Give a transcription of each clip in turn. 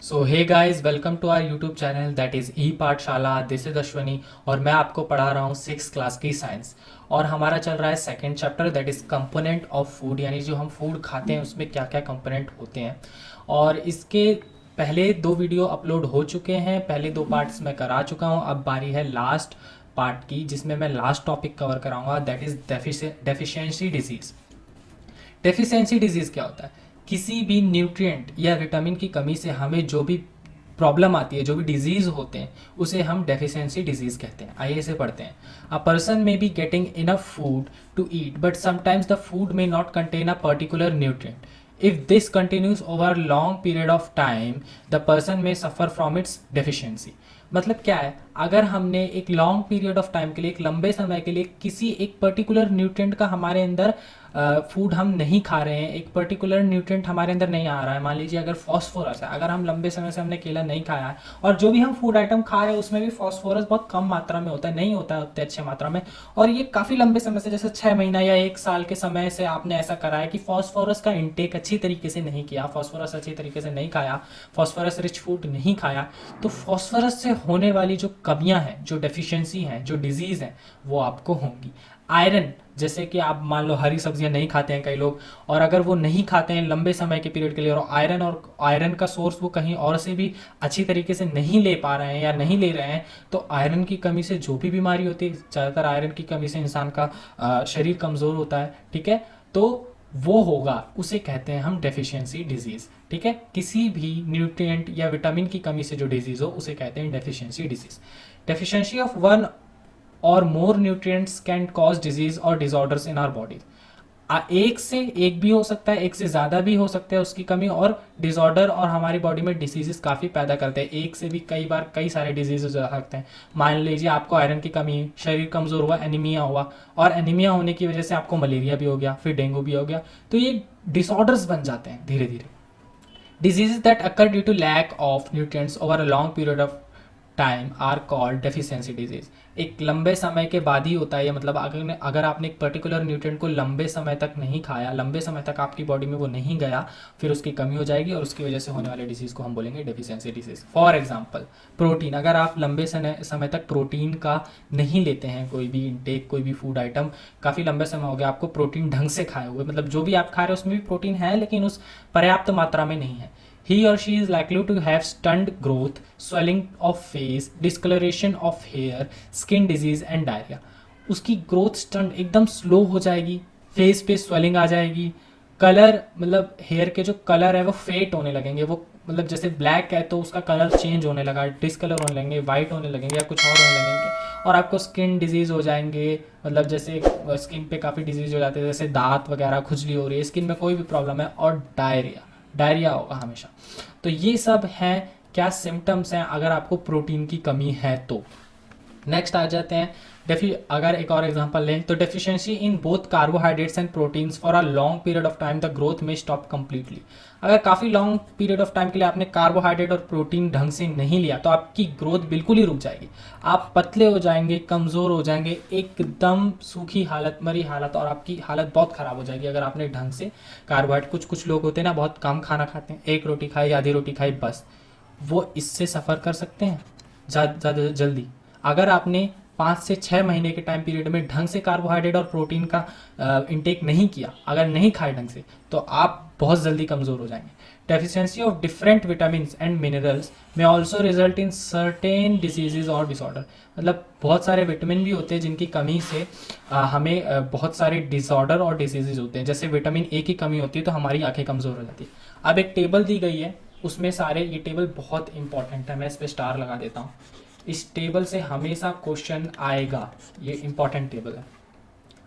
So hey guys, welcome to our YouTube channel that is e Pathshala. This is Ashwani और मैं आपको पढ़ा रहा हूँ 6 क्लास की साइंस। और हमारा चल रहा है second chapter that is component of food, यानी जो हम फूड खाते हैं उसमें क्या क्या कंपोनेंट होते हैं। और इसके पहले 2 वीडियो अपलोड हो चुके हैं, पहले 2 पार्ट्स मैं करा चुका हूँ। अब बारी है लास्ट पार्ट की, जिसमें मैं लास्ट टॉपिक कवर कराऊंगा that is deficiency disease. Deficiency disease क्या होता है? किसी भी न्यूट्रिएंट या विटामिन की कमी से हमें जो भी प्रॉब्लम आती है, जो भी डिजीज़ होते हैं, उसे हम डेफिशिएंसी डिजीज़ कहते हैं। आइए इसे पढ़ते हैं। A person may be getting enough food to eat but sometimes the food may not contain a particular nutrient. If this continues over a long period of time, the person may suffer from its deficiency. मतलब क्या है? अगर हमने एक long period of time के लिए, एक लंबे समय के लिए किसी एक पर्टिकुलर न्यूट्रिएंट का हमारे अंदर फूड हम नहीं खा रहे हैं, एक पर्टिकुलर न्यूट्रिएंट हमारे अंदर नहीं आ रहा है। मान लीजिए अगर फॉस्फोरस है, अगर हम लंबे समय से हमने केला नहीं खाया है और जो भी हम फूड आइटम खा रहे हैं उसमें भी फॉस्फोरस बहुत कम मात्रा में होता है, नहीं होता है उतने अच्छे मात्रा में, और ये काफ़ी लंबे समय से, जैसे 6 महीना या 1 साल के समय से आपने ऐसा करा है कि फॉस्फोरस का इंटेक अच्छी तरीके से नहीं किया, फॉस्फोरस अच्छी तरीके से नहीं खाया, फॉस्फोरस रिच फूड नहीं खाया, तो फॉस्फोरस से होने वाली जो कमियां हैं, जो डेफिशिएंसी हैं, जो डिजीज़ हैं, वो आपको होंगी। आयरन, जैसे कि आप मान लो हरी सब्जियां नहीं खाते हैं कई लोग, और अगर वो नहीं खाते हैं लंबे समय के पीरियड के लिए, और आयरन का सोर्स वो कहीं और से भी अच्छी तरीके से नहीं ले पा रहे हैं या नहीं ले रहे हैं, तो आयरन की कमी से जो भी बीमारी होती है, ज़्यादातर आयरन की कमी से इंसान का शरीर कमज़ोर होता है। ठीक है, तो वो होगा, उसे कहते हैं हम डेफिशिएंसी डिजीज़। ठीक है, किसी भी न्यूट्रिएंट या विटामिन की कमी से जो डिजीज़ हो उसे कहते हैं deficiency disease. Deficiency of one और मोर न्यूट्रिएंट्स कैन कॉज डिजीज और डिसऑर्डर्स इन आवर बॉडी। एक से एक भी हो सकता है, एक से ज़्यादा भी हो सकता है उसकी कमी, और डिसऑर्डर और हमारी बॉडी में डिसीजेस काफ़ी पैदा करते हैं। एक से भी कई बार कई सारे डिजीजेज हो सकते हैं। मान लीजिए आपको आयरन की कमी, शरीर कमज़ोर हुआ, एनीमिया हुआ, और एनीमिया होने की वजह से आपको मलेरिया भी हो गया, फिर डेंगू भी हो गया, तो ये डिसऑर्डर्स बन जाते हैं धीरे धीरे। Diseases that occur due to lack of nutrients over a long period of time are called deficiency disease. एक लंबे समय के बाद ही होता है ये, मतलब अगर आपने एक पर्टिकुलर न्यूट्रिएंट को लंबे समय तक नहीं खाया, लंबे समय तक आपकी बॉडी में वो नहीं गया, फिर उसकी कमी हो जाएगी और उसकी वजह से होने वाले डिजीज़ को हम बोलेंगे deficiency disease. For example protein, अगर आप लंबे समय तक प्रोटीन का नहीं लेते हैं, कोई भी इनटेक, कोई भी फूड आइटम, काफ़ी लंबे समय हो गया आपको प्रोटीन ढंग से खाए हुए, मतलब जो भी आप खा रहे हैं उसमें भी प्रोटीन है लेकिन उस पर्याप्त मात्रा में नहीं है, he or she is likely to have stunned growth, swelling of face, discoloration of hair, skin disease and diarrhea। उसकी ग्रोथ स्टंट एकदम स्लो हो जाएगी, फेस पे स्वेलिंग आ जाएगी, कलर, मतलब हेयर के जो कलर है वो फेट होने लगेंगे, वो मतलब जैसे ब्लैक है तो उसका कलर चेंज होने लगा, डिसकलर होने लगेंगे, वाइट होने लगेंगे या कुछ और होने लगेंगे, और आपको स्किन डिजीज़ हो जाएंगे, मतलब जैसे स्किन पे काफ़ी डिजीज़ हो जाते हैं, जैसे दांत वगैरह, खुजली हो रही है, स्किन में कोई भी प्रॉब्लम है, और डायरिया होगा हमेशा। तो ये सब हैं क्या सिम्टम्स हैं अगर आपको प्रोटीन की कमी है तो। नेक्स्ट आ जाते हैं अगर एक और एग्जांपल लें तो deficiency in both carbohydrates and proteins for a long period of time the growth में स्टॉप कंप्लीटली। अगर काफ़ी लॉन्ग पीरियड ऑफ टाइम के लिए आपने कार्बोहाइड्रेट और प्रोटीन ढंग से नहीं लिया तो आपकी ग्रोथ बिल्कुल ही रुक जाएगी, आप पतले हो जाएंगे, कमज़ोर हो जाएंगे, एकदम सूखी हालत, मरी हालत, और आपकी हालत बहुत ख़राब हो जाएगी अगर आपने ढंग से कार्बोहाइड्रेट, कुछ लोग होते हैं ना बहुत कम खाना खाते हैं, एक रोटी खाई, आधी रोटी खाई बस, वो इससे सफ़र कर सकते हैं ज़्यादा जल्दी। अगर आपने 5 से 6 महीने के टाइम पीरियड में ढंग से कार्बोहाइड्रेट और प्रोटीन का इंटेक नहीं किया, अगर नहीं खाए ढंग से, तो आप बहुत जल्दी कमज़ोर हो जाएंगे। Deficiency of different vitamin and minerals may also result in certain diseases और डिसऑर्डर। मतलब बहुत सारे विटामिन भी होते हैं जिनकी कमी से हमें बहुत सारे डिसऑर्डर और डिसीजेज होते हैं। जैसे विटामिन ए की कमी होती है तो हमारी आंखें कमज़ोर हो जाती है। अब एक टेबल दी गई है, उसमें सारे, ये टेबल बहुत इंपॉर्टेंट है, मैं इस पर स्टार लगा देता हूँ। इस टेबल से हमेशा क्वेश्चन आएगा, ये इंपॉर्टेंट टेबल है।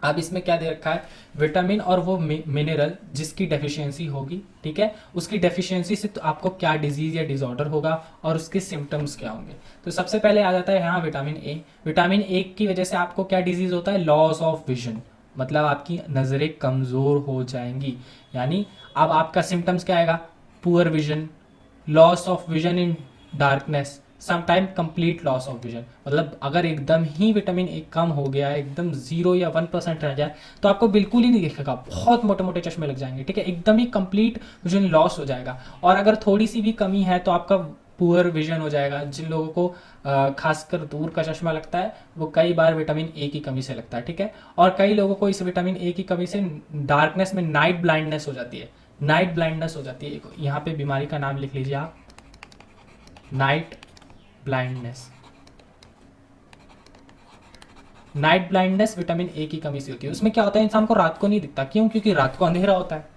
अब इसमें क्या दे रखा है, विटामिन और वो मिनरल जिसकी डेफिशिएंसी होगी, ठीक है, उसकी डेफिशिएंसी से तो आपको क्या डिजीज या डिसऑर्डर होगा और उसके सिम्टम्स क्या होंगे। तो सबसे पहले आ जाता है यहाँ विटामिन ए। विटामिन ए की वजह से आपको क्या डिजीज होता है, लॉस ऑफ विजन, मतलब आपकी नज़रें कमज़ोर हो जाएंगी। यानी अब आपका सिम्टम्स क्या आएगा, poor vision, loss of vision in darkness, some time complete loss of vision, मतलब अगर एकदम ही विटामिन ए कम हो गया, एकदम 0 या 1% रह जाए तो आपको बिल्कुल ही नहीं दिखेगा, बहुत मोटे मोटे चश्मे लग जाएंगे, ठीक है, एकदम ही कंप्लीट विजन लॉस हो जाएगा। और अगर थोड़ी सी भी कमी है तो आपका पुअर विजन हो जाएगा। जिन लोगों को खासकर दूर का चश्मा लगता है वो कई बार विटामिन ए की कमी से लगता है, ठीक है। और कई लोगों को इस विटामिन ए की कमी से डार्कनेस में नाइट ब्लाइंडनेस हो जाती है, नाइट ब्लाइंडनेस हो जाती है। यहाँ पे बीमारी का नाम लिख लीजिए आप, night blindness. Night blindness vitamin A की कमी से होती है। उसमें क्या होता है, इंसान को रात को नहीं दिखता, क्यों? क्योंकि रात को अंधेरा होता है।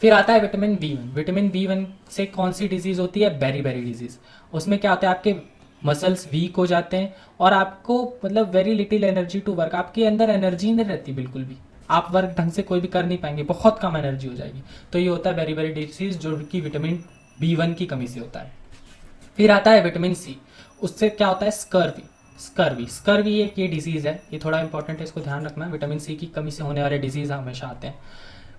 फिर आता है vitamin B one. Vitamin B one से कौन सी डिजीज होती है? Beriberi disease. उसमें क्या होता है, आपके मसल्स वीक हो जाते हैं और आपको मतलब very little energy to work, आपके अंदर एनर्जी नहीं रहती बिल्कुल भी, आप वर्क ढंग से कोई भी कर नहीं पाएंगे, बहुत कम एनर्जी हो जाएगी। तो ये होता है बेरी बेरी डिजीज, जो कि विटामिन बी वन की कमी से होता है। फिर आता है विटामिन सी। उससे क्या होता है? स्कर्वी। स्कर्वी स्कर्वी एक ये डिजीज है, ये थोड़ा इंपॉर्टेंट है, इसको ध्यान रखना। विटामिन सी की कमी से होने वाले डिजीज हमेशा आते हैं।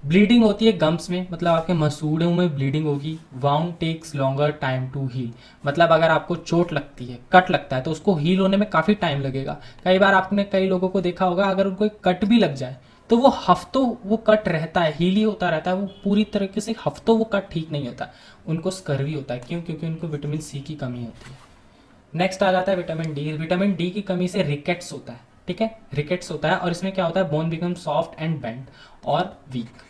ब्लीडिंग होती है गम्स में, मतलब आपके मसूड़ों में ब्लीडिंग होगी। Wound takes longer time to heal, मतलब अगर आपको चोट लगती है, कट लगता है, तो उसको हील होने में काफ़ी टाइम लगेगा। कई बार आपने कई लोगों को देखा होगा, अगर उनको एक कट भी लग जाए तो वो हफ्तों वो कट रहता है, हील ही होता रहता है, वो पूरी तरीके से हफ्तों वो कट ठीक नहीं होता। उनको स्कर्वी होता है, क्यों? क्योंकि उनको विटामिन सी की कमी होती है। नेक्स्ट आ जाता है विटामिन डी। विटामिन डी की कमी से रिकेट्स होता है, ठीक है, रिकेट्स होता है। और इसमें क्या होता है? Bone become soft and bend और वीक।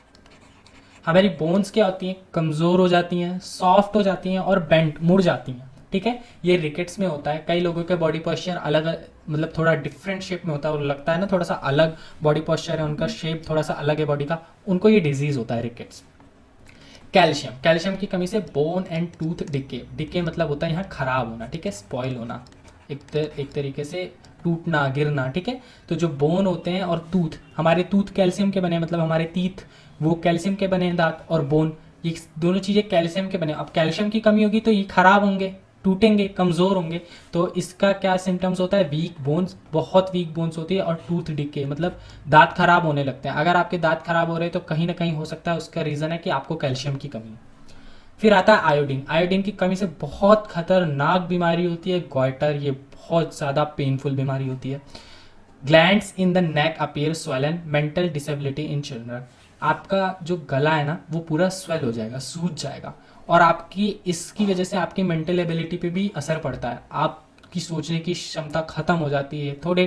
हमारी बोन्स क्या होती हैं? कमज़ोर हो जाती हैं, सॉफ्ट हो जाती हैं और बेंट मुड़ जाती हैं, ठीक है। ये रिकेट्स में होता है। कई लोगों के बॉडी पोस्चर अलग, मतलब थोड़ा डिफरेंट शेप में होता है, वो लगता है ना थोड़ा सा अलग बॉडी पोस्चर है उनका, शेप थोड़ा सा अलग है बॉडी का, उनको ये डिजीज होता है रिकेट्स। कैल्शियम। कैल्शियम की कमी से bone and tooth decay. Decay मतलब होता है यहाँ खराब होना, ठीक है, स्पॉइल होना, एक तरीके से टूटना, गिरना, ठीक है। तो जो बोन होते हैं और टूथ, हमारे टूथ कैल्शियम के बने, मतलब हमारे टीथ वो कैल्शियम के बने हैं, दांत और बोन, ये दोनों चीज़ें कैल्शियम के बने। अब कैल्शियम की कमी होगी तो ये खराब होंगे, टूटेंगे, कमज़ोर होंगे। तो इसका क्या सिम्टम्स होता है? वीक बोन्स, बहुत वीक बोन्स होती है, और टूथ डिके, मतलब दांत खराब होने लगते हैं। अगर आपके दांत खराब हो रहे हैं तो कहीं ना कहीं हो सकता है उसका रीज़न है कि आपको कैल्शियम की कमी है। फिर आता है आयोडीन। आयोडीन की कमी से बहुत खतरनाक बीमारी होती है गॉइटर, ये बहुत ज़्यादा पेनफुल बीमारी होती है। Glands in the neck appear swollen, mental disability in children. आपका जो गला है ना वो पूरा स्वेल हो जाएगा, सूज जाएगा, और आपकी इसकी वजह से आपकी मेंटल एबिलिटी पे भी असर पड़ता है। आपकी सोचने की क्षमता खत्म हो जाती है, थोड़े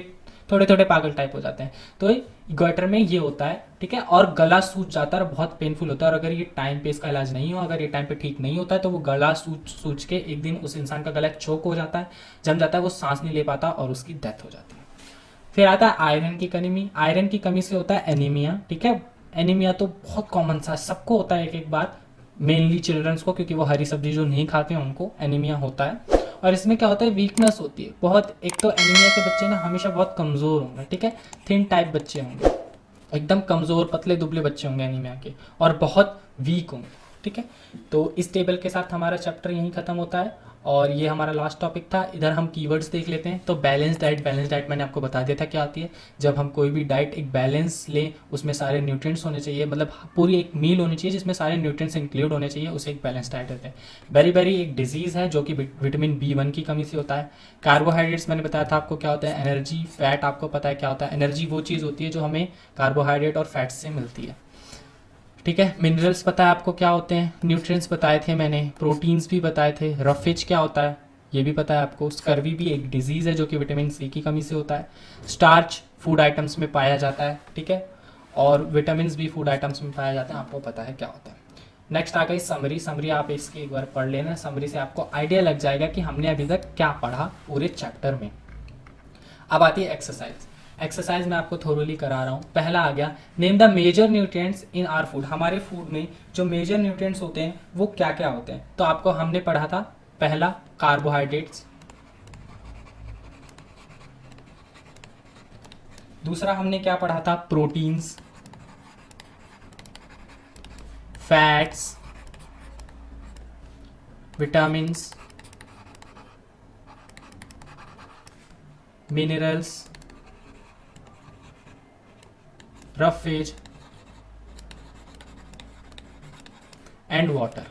थोड़े थोड़े पागल टाइप हो जाते हैं। तो गटर में ये होता है, ठीक है। और गला सूज जाता है, बहुत पेनफुल होता है। और अगर ये टाइम पे इसका इलाज नहीं हो, अगर ये टाइम पे ठीक नहीं होता है तो वो गला सूज के एक दिन उस इंसान का गला चोक हो जाता है, जम जाता है, वो सांस नहीं ले पाता और उसकी डेथ हो जाती है। फिर आता है आयरन की कमी। आयरन की कमी से होता है एनीमिया, ठीक है। एनीमिया तो बहुत कॉमन सा, सबको होता है एक एक बार, मेनली चिल्ड्रंस को, क्योंकि वो हरी सब्जी जो नहीं खाते हैं उनको एनीमिया होता है। और इसमें क्या होता है? वीकनेस होती है बहुत। एक तो एनीमिया के बच्चे ना हमेशा बहुत कमज़ोर होंगे, ठीक है, थिन टाइप बच्चे होंगे, एकदम कमज़ोर पतले दुबले बच्चे होंगे एनीमिया के, और बहुत वीक होंगे, ठीक है। तो इस टेबल के साथ हमारा चैप्टर यहीं ख़त्म होता है, और ये हमारा लास्ट टॉपिक था। इधर हम कीवर्ड्स देख लेते हैं। तो बैलेंस डाइट, बैलेंस डाइट मैंने आपको बता दिया था क्या आती है। जब हम कोई भी डाइट एक बैलेंस लें, उसमें सारे न्यूट्रिएंट्स होने चाहिए, मतलब पूरी एक मील होनी चाहिए जिसमें सारे न्यूट्रिएंट्स इंक्लूड होने चाहिए, उसे एक बैलेंस डाइट कहते हैं। बेरी बेरी एक डिजीज़ है जो कि विटामिन बी वन की कमी से होता है। कार्बोहाइड्रेट्स मैंने बताया था आपको क्या होता है। एनर्जी, फैट आपको पता है क्या होता है। एनर्जी वो चीज़ होती है जो हमें कार्बोहाइड्रेट और फैट से मिलती है, ठीक है। मिनरल्स पता है आपको क्या होते हैं। न्यूट्रिएंट्स बताए थे मैंने, प्रोटीन्स भी बताए थे। रफेज क्या होता है ये भी पता है आपको। स्कर्वी भी एक डिजीज़ है जो कि विटामिन सी की कमी से होता है। स्टार्च फूड आइटम्स में पाया जाता है, ठीक है, और विटामिन भी फूड आइटम्स में पाया जाता है, आपको पता है क्या होता है। नेक्स्ट आ गई समरी। समरी आप इसकी एक बार पढ़ लेना, समरी से आपको आइडिया लग जाएगा कि हमने अभी तक क्या पढ़ा पूरे चैप्टर में। अब आती है एक्सरसाइज। एक्सरसाइज मैं आपको थोरोली करा रहा हूँ। पहला आ गया, name the major nutrients in our food. हमारे फूड में जो मेजर न्यूट्रिएंट्स होते हैं वो क्या क्या होते हैं। तो आपको हमने पढ़ा था, पहला कार्बोहाइड्रेट्स, दूसरा हमने क्या पढ़ा था? Proteins, fats, vitamins, minerals, roughage and water,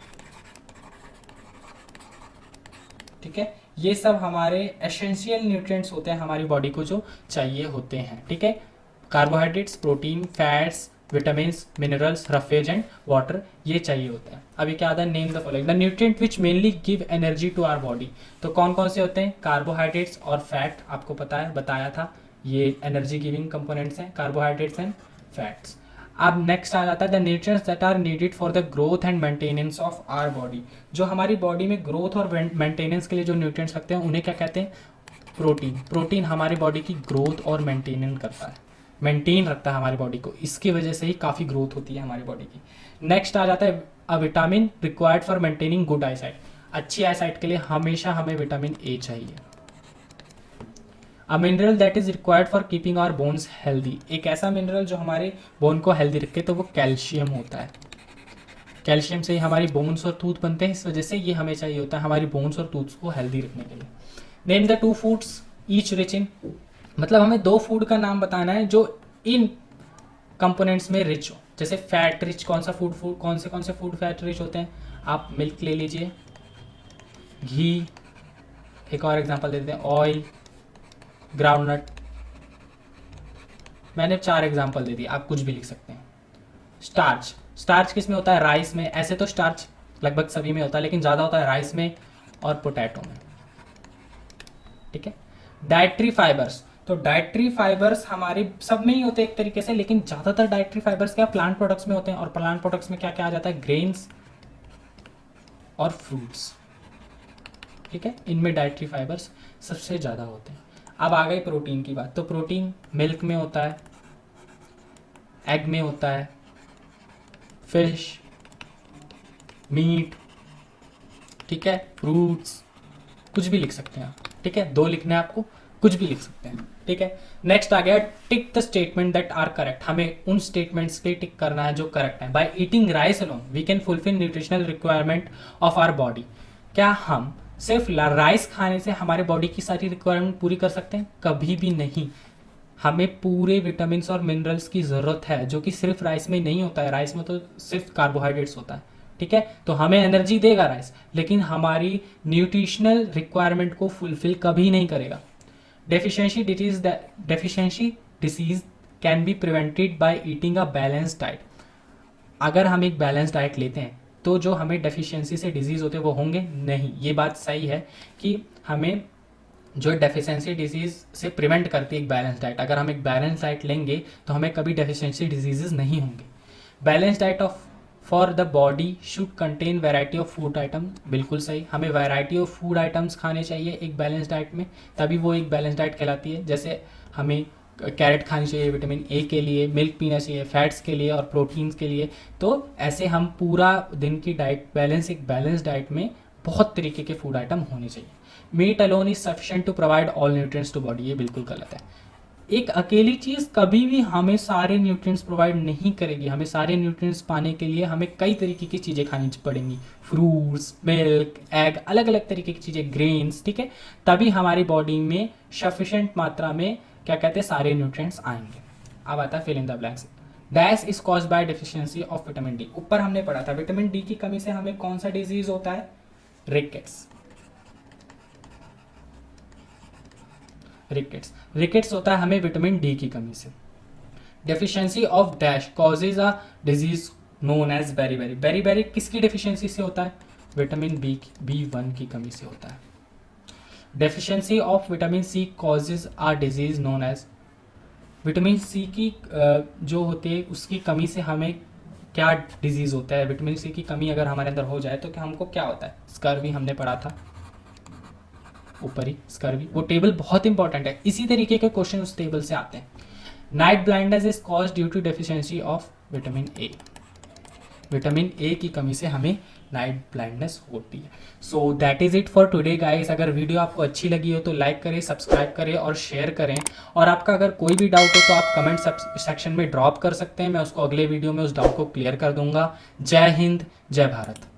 ठीक है। ये सब हमारे एसेंशियल न्यूट्रिएंट्स होते हैं हमारी बॉडी को जो चाहिए होते हैं, ठीक है। Carbohydrates, protein, fats, vitamin, minerals, roughage and water, ये चाहिए होते हैं। अभी क्या आता है, name the following the nutrient which mainly give energy to our body. तो कौन कौन से होते हैं, कार्बोहाइड्रेट्स और फैट, आपको पता है, बताया था, ये एनर्जी गिविंग कंपोनेंट्स हैं, कार्बोहाइड्रेट्स एंड फैट्स। अब नेक्स्ट आ जाता है the nutrients that are needed for the growth and maintenance of our body. जो हमारी बॉडी में ग्रोथ और मेंटेनेंस के लिए जो न्यूट्रिएंट्स लगते हैं उन्हें क्या कहते हैं, प्रोटीन। प्रोटीन हमारी बॉडी की ग्रोथ और मेंटेन करता है, मेंटेन रखता है हमारी बॉडी को, इसकी वजह से ही काफ़ी ग्रोथ होती है हमारी बॉडी की। नेक्स्ट आ जाता है a vitamin required for maintaining good eyesight. अच्छी आईसाइट के लिए हमेशा हमें विटामिन ए चाहिए। A mineral that is required for keeping our bones healthy. एक ऐसा मिनरल जो हमारे बोन को हेल्दी रखे, तो वो कैल्शियम होता है। कैल्शियम से ही हमारी बोन्स और टूथ बनते हैं, इस वजह से ये हमें चाहिए होता है हमारी बोन्स और टूथ्स को हेल्दी रखने के लिए। Name the 2 foods each rich in, मतलब हमें 2 फूड का नाम बताना है जो इन कंपोनेंट्स में रिच हो। जैसे फैट रिच, कौन सा फूड कौन से फूड फैट रिच होते हैं, आप मिल्क ले लीजिए, घी, एक और एग्जांपल दे देते हैं, ऑयल, ग्राउंडनट। मैंने 4 एग्जांपल दे दिए, आप कुछ भी लिख सकते हैं। स्टार्च, स्टार्च किस में होता है, राइस में। ऐसे तो स्टार्च लगभग सभी में होता है, लेकिन ज़्यादा होता है राइस में और पोटैटो में, ठीक है। डाइटरी फाइबर्स, तो डाइटरी फाइबर्स हमारे सब में ही होते हैं एक तरीके से, लेकिन ज़्यादातर डाइटरी फाइबर्स क्या प्लांट प्रोडक्ट्स में होते हैं। और प्लांट प्रोडक्ट्स में क्या क्या आ जाता है, ग्रेन्स और फ्रूट्स, ठीक है। इनमें डाइटरी फाइबर्स सबसे ज़्यादा होते हैं। अब आ गई प्रोटीन की बात, तो प्रोटीन मिल्क में होता है, एग में होता है, फिश, मीट, ठीक है, फ्रूट्स, कुछ भी लिख सकते हैं आप, ठीक है। 2 लिखना है आपको, कुछ भी लिख सकते हैं, ठीक है। नेक्स्ट आ गया tick the statement that are correct. हमें उन स्टेटमेंट्स पे टिक करना है जो करेक्ट है। By eating rice alone we can fulfil nutritional requirement of our body. क्या हम सिर्फ राइस खाने से हमारे बॉडी की सारी रिक्वायरमेंट पूरी कर सकते हैं? कभी भी नहीं। हमें पूरे विटामिन और मिनरल्स की ज़रूरत है, जो कि सिर्फ राइस में नहीं होता है। राइस में तो सिर्फ कार्बोहाइड्रेट्स होता है, ठीक है। तो हमें एनर्जी देगा राइस, लेकिन हमारी न्यूट्रिशनल रिक्वायरमेंट को फुलफिल कभी नहीं करेगा। Deficiency disease can be prevented by eating a balance diet. अगर हम एक बैलेंस डाइट लेते हैं तो जो हमें डेफिशिएंसी से डिजीज़ होते हैं वो होंगे नहीं। ये बात सही है कि हमें जो डेफिशिएंसी डिजीज़ से प्रिवेंट करती है एक बैलेंस डाइट, अगर हम एक बैलेंस डाइट लेंगे तो हमें कभी डेफिशिएंसी डिजीजेज नहीं होंगे। Balance diet of for the body should contain variety of food item, बिल्कुल सही। हमें वैरायटी ऑफ फूड आइटम्स खाने चाहिए एक बैलेंस डाइट में, तभी वो एक बैलेंस डाइट कहलाती है। जैसे हमें कैरेट खानी चाहिए विटामिन ए के लिए, मिल्क पीना चाहिए फैट्स के लिए और प्रोटीन्स के लिए। तो ऐसे हम पूरा दिन की डाइट बैलेंस, एक बैलेंस डाइट में बहुत तरीके के फूड आइटम होने चाहिए। Meat alone is sufficient to provide all nutrients to body, ये बिल्कुल गलत है। एक अकेली चीज़ कभी भी हमें सारे न्यूट्रिएंट्स प्रोवाइड नहीं करेगी। हमें सारे न्यूट्रिएंट्स पाने के लिए हमें कई तरीके की चीज़ें खानी पड़ेंगी, फ्रूट्स, मिल्क, एग, अलग अलग तरीके की चीज़ें, ग्रेन्स, ठीक है। तभी हमारी बॉडी में सफिशिएंट मात्रा में क्या कहते हैं सारे न्यूट्रिएंट्स आएंगे। अब आता है fill in the blanks. Dash is caused by deficiency of vitamin D. ऊपर हमने पढ़ा था विटामिन डी की कमी से हमें कौन सा डिजीज होता है, रिकेट्स। रिकेट्स होता है हमें विटामिन डी की कमी से। Deficiency of dash causes a disease known as beriberi. Beriberi किसकी डेफिशिएंसी से होता है, विटामिन बी1 की कमी से होता है। Deficiency of vitamin C causes a disease known as, vitamin C की जो होती है उसकी कमी से हमें क्या डिजीज होता है। विटामिन सी की कमी अगर हमारे अंदर हो जाए तो क्या हमको क्या होता है, स्कर्वी हमने पढ़ा था ऊपर ही, स्कर्वी। वो टेबल बहुत इंपॉर्टेंट है, इसी तरीके के क्वेश्चन उस टेबल से आते हैं। Night blindness is cause due to deficiency of vitamin A. Vitamin A की कमी से हमें नाइट ब्लाइंडनेस होती है। So that is it for today guys. अगर वीडियो आपको अच्छी लगी हो तो लाइक करें, सब्सक्राइब करें और शेयर करें। और आपका अगर कोई भी डाउट हो तो आप कमेंट सेक्शन में ड्रॉप कर सकते हैं, मैं उसको अगले वीडियो में उस डाउट को क्लियर कर दूंगा। जय हिंद, जय भारत।